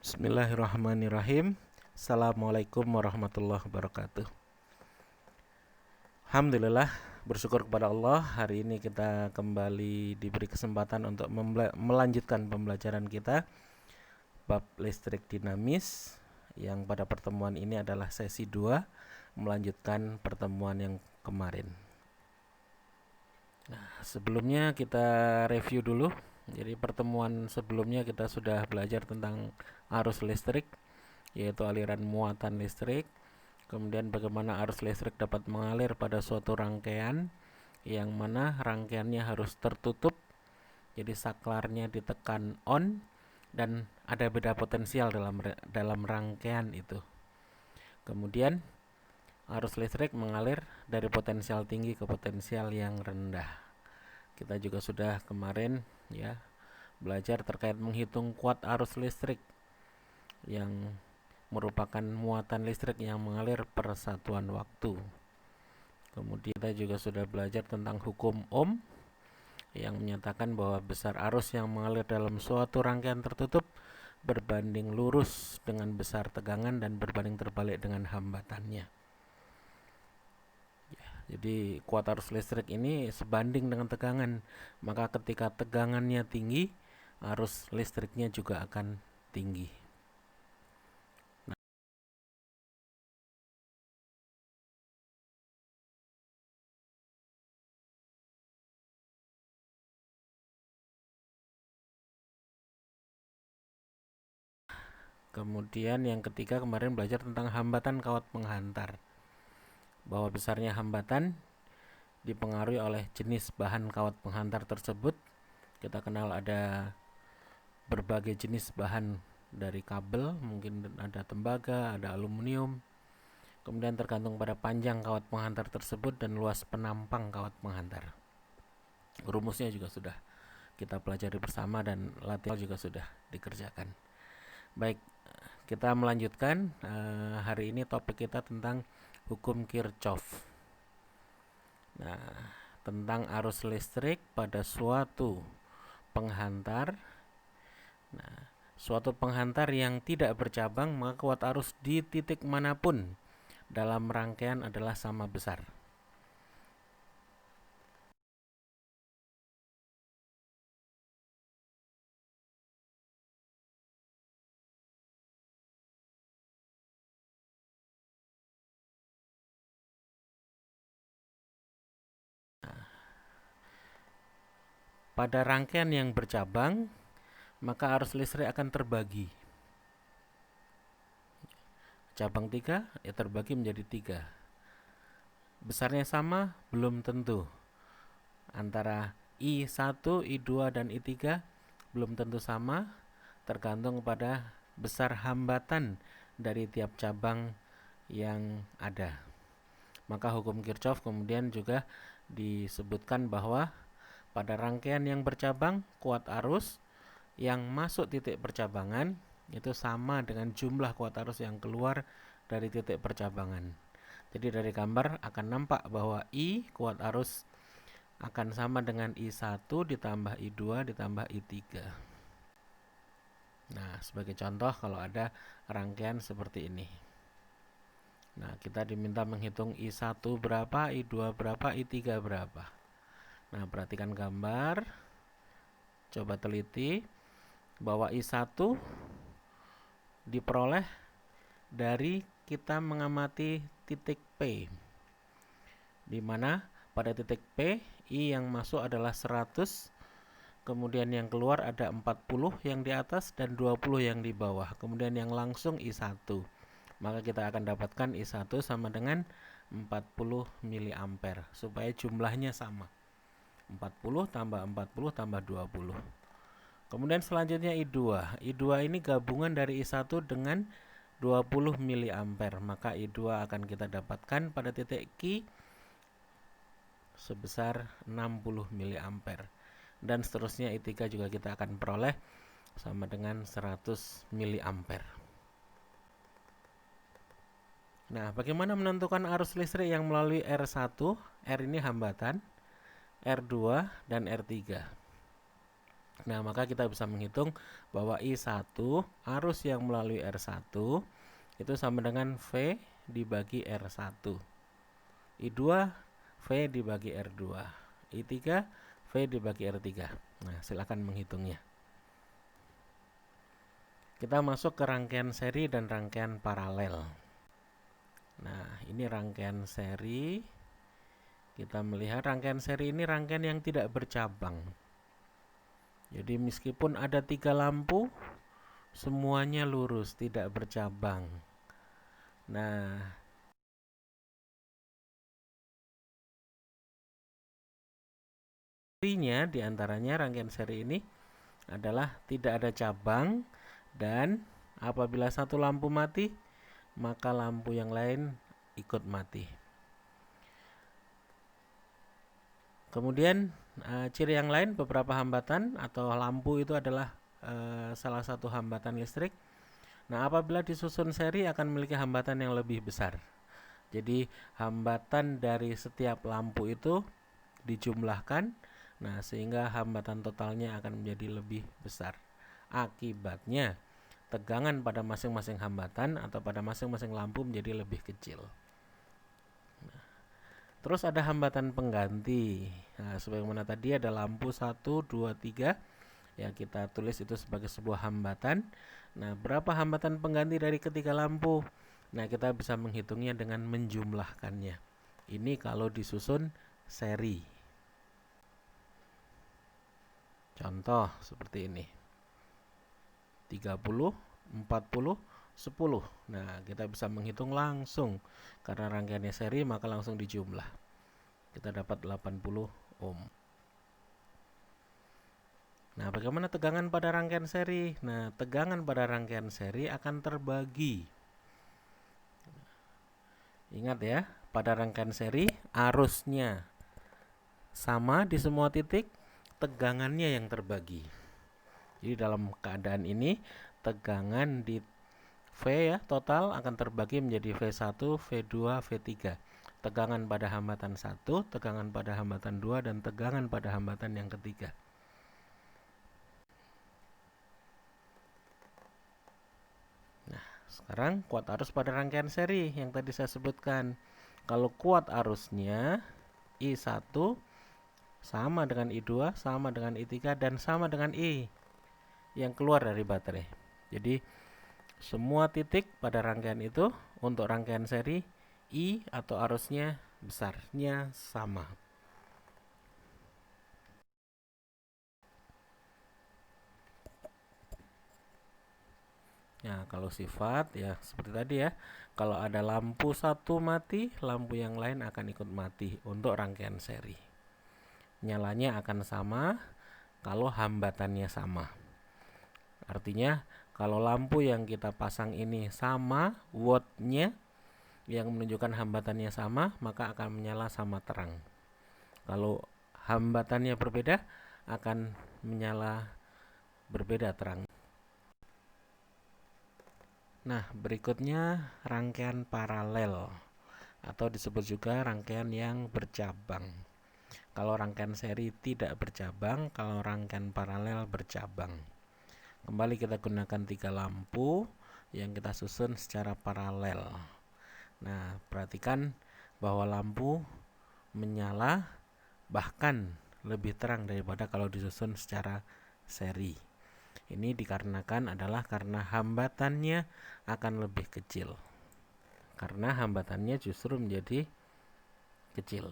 Bismillahirrahmanirrahim. Assalamualaikum warahmatullahi wabarakatuh. Alhamdulillah, bersyukur kepada Allah. Hari ini kita kembali diberi kesempatan untuk melanjutkan pembelajaran kita bab listrik dinamis, yang pada pertemuan ini adalah sesi 2, melanjutkan pertemuan yang kemarin. Nah, sebelumnya kita review dulu. Jadi pertemuan sebelumnya kita sudah belajar tentang arus listrik, yaitu aliran muatan listrik. Kemudian bagaimana arus listrik dapat mengalir pada suatu rangkaian, yang mana rangkaiannya harus tertutup, jadi saklarnya ditekan on, dan ada beda potensial dalam rangkaian itu. Kemudian arus listrik mengalir dari potensial tinggi ke potensial yang rendah. Kita juga sudah kemarin belajar terkait menghitung kuat arus listrik, yang merupakan muatan listrik yang mengalir per satuan waktu. Kemudian kita juga sudah belajar tentang hukum Ohm, yang menyatakan bahwa besar arus yang mengalir dalam suatu rangkaian tertutup berbanding lurus dengan besar tegangan dan berbanding terbalik dengan hambatannya. Jadi kuat arus listrik ini sebanding dengan tegangan. Maka ketika tegangannya tinggi, arus listriknya juga akan tinggi. Kemudian yang ketiga, kemarin belajar tentang hambatan kawat penghantar, bahwa besarnya hambatan dipengaruhi oleh jenis bahan kawat penghantar tersebut. Kita kenal ada berbagai jenis bahan dari kabel, mungkin ada tembaga, ada aluminium. Kemudian tergantung pada panjang kawat penghantar tersebut dan luas penampang kawat penghantar. Rumusnya juga sudah kita pelajari bersama dan latihan juga sudah dikerjakan. Baik, kita melanjutkan. Hari ini topik kita tentang hukum Kirchhoff. Nah, tentang arus listrik pada suatu penghantar. Nah, suatu penghantar yang tidak bercabang, maka kuat arus di titik manapun dalam rangkaian adalah sama besar. Pada rangkaian yang bercabang, maka arus listrik akan terbagi. Cabang 3 terbagi menjadi 3. Besarnya sama? Belum tentu. Antara I1, I2, dan I3 belum tentu sama, tergantung pada besar hambatan dari tiap cabang yang ada. Maka hukum Kirchhoff kemudian juga disebutkan bahwa pada rangkaian yang bercabang, kuat arus yang masuk titik percabangan itu sama dengan jumlah kuat arus yang keluar dari titik percabangan. Jadi dari gambar akan nampak bahwa I kuat arus akan sama dengan I1 ditambah I2 ditambah I3. Nah, sebagai contoh kalau ada rangkaian seperti ini. Nah, kita diminta menghitung I1 berapa, I2 berapa, I3 berapa. Nah, perhatikan gambar. Coba teliti bahwa I1 diperoleh dari kita mengamati titik P, di mana pada titik P I yang masuk adalah 100, kemudian yang keluar ada 40 yang di atas dan 20 yang di bawah, kemudian yang langsung I1. Maka kita akan dapatkan I1 sama dengan 40 mA, supaya jumlahnya sama. 40 tambah 40 tambah 20. Kemudian selanjutnya I2. I2 ini gabungan dari I1 dengan 20 mA, maka I2 akan kita dapatkan pada titik Q sebesar 60 mA. Dan seterusnya I3 juga kita akan peroleh sama dengan 100 mA. Nah, bagaimana menentukan arus listrik yang melalui R1? R ini hambatan, R2 dan R3. Nah, maka kita bisa menghitung bahwa I1 arus yang melalui R1 itu sama dengan V dibagi R1. I2 V dibagi R2. I3 V dibagi R3. Nah, silakan menghitungnya. Kita masuk ke rangkaian seri dan rangkaian paralel. Nah, ini rangkaian seri. Kita melihat rangkaian seri ini rangkaian yang tidak bercabang. Jadi meskipun ada 3 lampu, semuanya lurus, tidak bercabang. Nah, serinya diantaranya rangkaian seri ini adalah tidak ada cabang, dan apabila satu lampu mati, maka lampu yang lain ikut mati. Kemudian ciri yang lain, beberapa hambatan atau lampu itu adalah salah satu hambatan listrik. Nah, apabila disusun seri akan memiliki hambatan yang lebih besar. Jadi hambatan dari setiap lampu itu dijumlahkan, nah sehingga hambatan totalnya akan menjadi lebih besar. Akibatnya tegangan pada masing-masing hambatan atau pada masing-masing lampu menjadi lebih kecil. Terus ada hambatan pengganti. Nah, sebagaimana tadi ada lampu 1, 2, 3. Ya, kita tulis itu sebagai sebuah hambatan. Nah, berapa hambatan pengganti dari ketiga lampu? Nah, kita bisa menghitungnya dengan menjumlahkannya. Ini kalau disusun seri. Contoh seperti ini. 30, 40, 10. Nah, kita bisa menghitung langsung. Karena rangkaiannya seri, maka langsung dijumlah. Kita dapat 80 ohm. Nah, bagaimana tegangan pada rangkaian seri? Nah, tegangan pada rangkaian seri akan terbagi. Ingat ya, pada rangkaian seri arusnya sama di semua titik, tegangannya yang terbagi. Jadi dalam keadaan ini tegangan di V ya total akan terbagi menjadi V1, V2, V3. Tegangan pada hambatan 1, tegangan pada hambatan 2, dan tegangan pada hambatan yang ketiga. Nah, sekarang kuat arus pada rangkaian seri yang tadi saya sebutkan. Kalau kuat arusnya I1 sama dengan I2, sama dengan I3, dan sama dengan I yang keluar dari baterai. Jadi semua titik pada rangkaian itu untuk rangkaian seri I atau arusnya besarnya sama. Nah, kalau sifat ya seperti tadi ya. Kalau ada lampu satu mati, lampu yang lain akan ikut mati untuk rangkaian seri. Nyalanya akan sama kalau hambatannya sama. Artinya kalau lampu yang kita pasang ini sama wattnya, yang menunjukkan hambatannya sama, maka akan menyala sama terang. Kalau hambatannya berbeda, akan menyala berbeda terang. Nah, berikutnya rangkaian paralel atau disebut juga rangkaian yang bercabang. Kalau rangkaian seri tidak bercabang, kalau rangkaian paralel bercabang. Kembali kita gunakan 3 lampu yang kita susun secara paralel. Nah, perhatikan bahwa lampu menyala bahkan lebih terang daripada kalau disusun secara seri. Ini dikarenakan adalah karena hambatannya akan lebih kecil. Karena hambatannya justru menjadi kecil.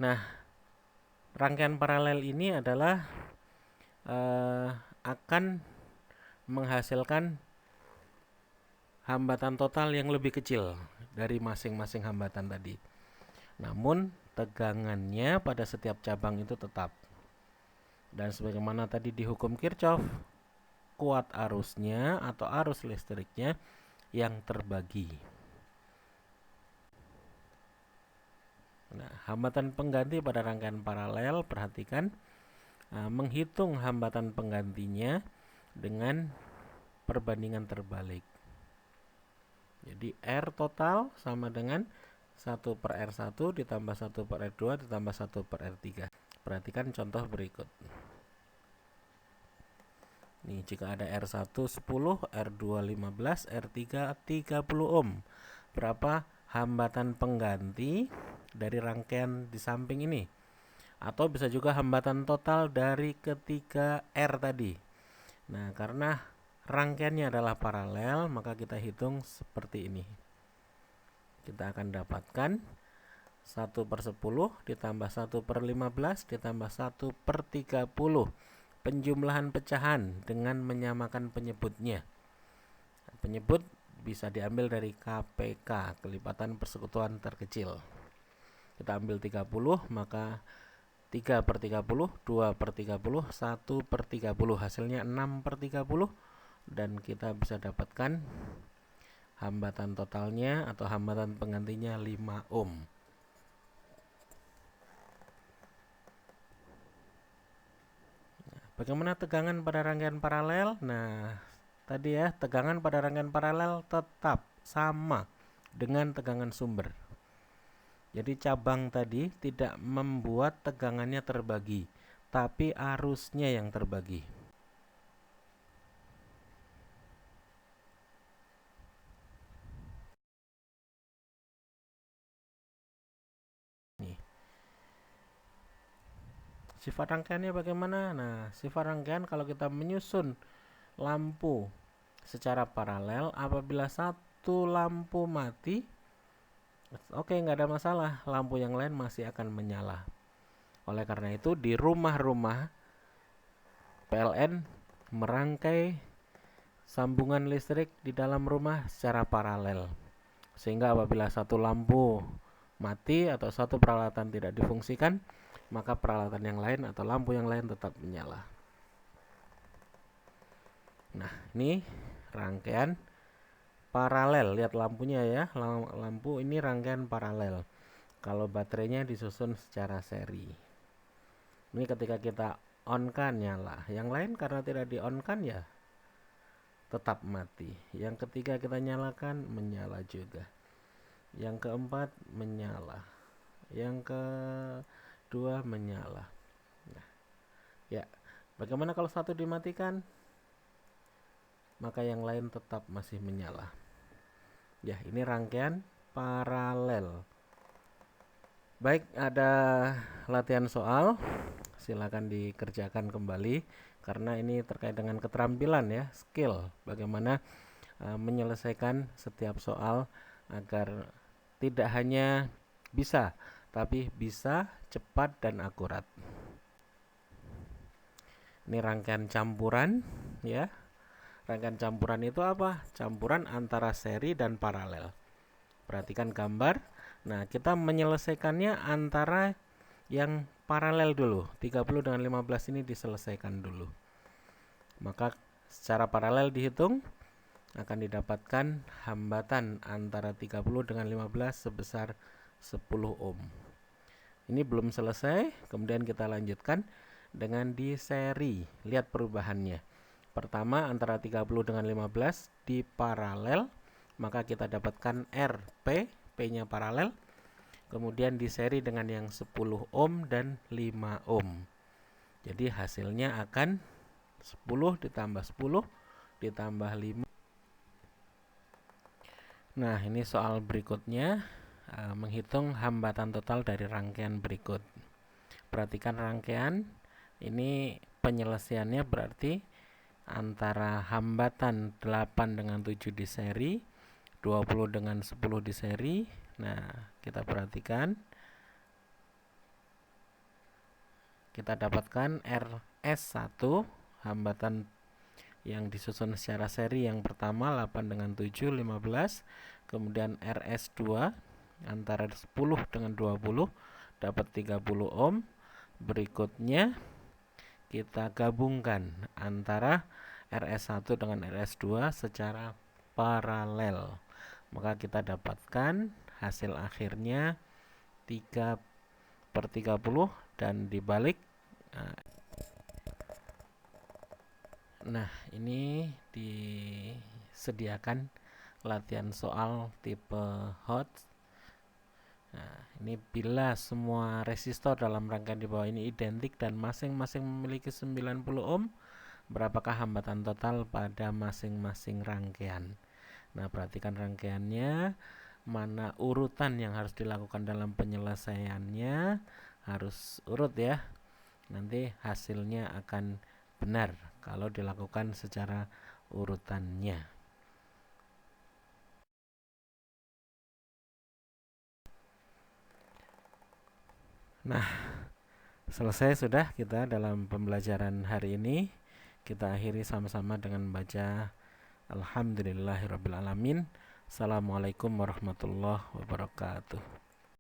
Nah, rangkaian paralel ini adalah akan menghasilkan hambatan total yang lebih kecil dari masing-masing hambatan tadi. Namun tegangannya pada setiap cabang itu tetap. Dan sebagaimana tadi di hukum Kirchhoff, kuat arusnya atau arus listriknya yang terbagi. Nah, hambatan pengganti pada rangkaian paralel, perhatikan menghitung hambatan penggantinya dengan perbandingan terbalik. Jadi R total sama dengan 1/R1 ditambah 1/R2 ditambah 1/R3. Perhatikan contoh berikut. Nih, jika ada R1 10, R2 15, R3 30 ohm. Berapa hambatan pengganti dari rangkaian di samping ini? Atau bisa juga hambatan total dari ketiga R tadi. Nah, karena rangkaiannya adalah paralel, maka kita hitung seperti ini. Kita akan dapatkan 1/10 ditambah 1/15 ditambah 1/30. Penjumlahan pecahan dengan menyamakan penyebutnya. Penyebut bisa diambil dari KPK, kelipatan persekutuan terkecil. Kita ambil 30, maka 3/30, 2/30, 1/30. Hasilnya 6/30. Dan kita bisa dapatkan hambatan totalnya atau hambatan penggantinya 5 ohm. Bagaimana tegangan pada rangkaian paralel? Nah, tadi ya, tegangan pada rangkaian paralel tetap sama dengan tegangan sumber. Jadi cabang tadi tidak membuat tegangannya terbagi, tapi arusnya yang terbagi. Nih. Sifat rangkaiannya bagaimana? Nah, sifat rangkaian kalau kita menyusun lampu secara paralel, apabila satu lampu mati, oke, nggak ada masalah, lampu yang lain masih akan menyala. Oleh karena itu, di rumah-rumah PLN merangkai sambungan listrik di dalam rumah secara paralel, sehingga apabila satu lampu mati atau satu peralatan tidak difungsikan, maka peralatan yang lain atau lampu yang lain tetap menyala. Nah, ini rangkaian paralel. Lihat lampunya ya, lampu ini rangkaian paralel. Kalau baterainya disusun secara seri. Ini ketika kita on kan nyala, yang lain karena tidak di on kan ya tetap mati. Yang ketiga kita nyalakan, menyala juga. Yang keempat menyala. Yang kedua menyala. Nah, ya, bagaimana kalau satu dimatikan? Maka yang lain tetap masih menyala. Ya, ini rangkaian paralel. Baik, ada latihan soal. Silakan dikerjakan kembali karena ini terkait dengan keterampilan ya, skill. Bagaimana menyelesaikan setiap soal agar tidak hanya bisa, tapi bisa cepat dan akurat. Ini rangkaian campuran ya. Rangkaian campuran itu apa? Campuran antara seri dan paralel. Perhatikan gambar. Nah, kita menyelesaikannya antara yang paralel dulu. 30 dengan 15 ini diselesaikan dulu. Maka secara paralel dihitung akan didapatkan hambatan antara 30 dengan 15 sebesar 10 ohm. Ini belum selesai, kemudian kita lanjutkan dengan di seri. Lihat perubahannya. Pertama antara 30 dengan 15 di paralel, maka kita dapatkan RP, P-nya paralel. Kemudian di seri dengan yang 10 ohm dan 5 ohm. Jadi hasilnya akan 10 ditambah 10 ditambah 5. Nah, ini soal berikutnya, menghitung hambatan total dari rangkaian berikut. Perhatikan rangkaian, ini penyelesaiannya berarti antara hambatan 8 dengan 7 di seri, 20 dengan 10 di seri. Nah, kita perhatikan. Kita dapatkan RS1, hambatan yang disusun secara seri yang pertama 8 dengan 7, 15. Kemudian RS2 antara 10 dengan 20 dapat 30 ohm. Berikutnya kita gabungkan antara RS1 dengan RS2 secara paralel. Maka kita dapatkan hasil akhirnya 3/30 dan dibalik. Nah, ini disediakan latihan soal tipe hot. Nah, Ini bila semua resistor dalam rangkaian di bawah ini identik dan masing-masing memiliki 90 ohm, berapakah hambatan total pada masing-masing rangkaian? Nah, perhatikan rangkaiannya, mana urutan yang harus dilakukan dalam penyelesaiannya, harus urut ya. Nanti hasilnya akan benar kalau dilakukan secara urutannya. Nah, selesai sudah kita dalam pembelajaran hari ini. Kita akhiri sama-sama dengan membaca Alhamdulillahirrabbilalamin. Assalamualaikum warahmatullahi wabarakatuh.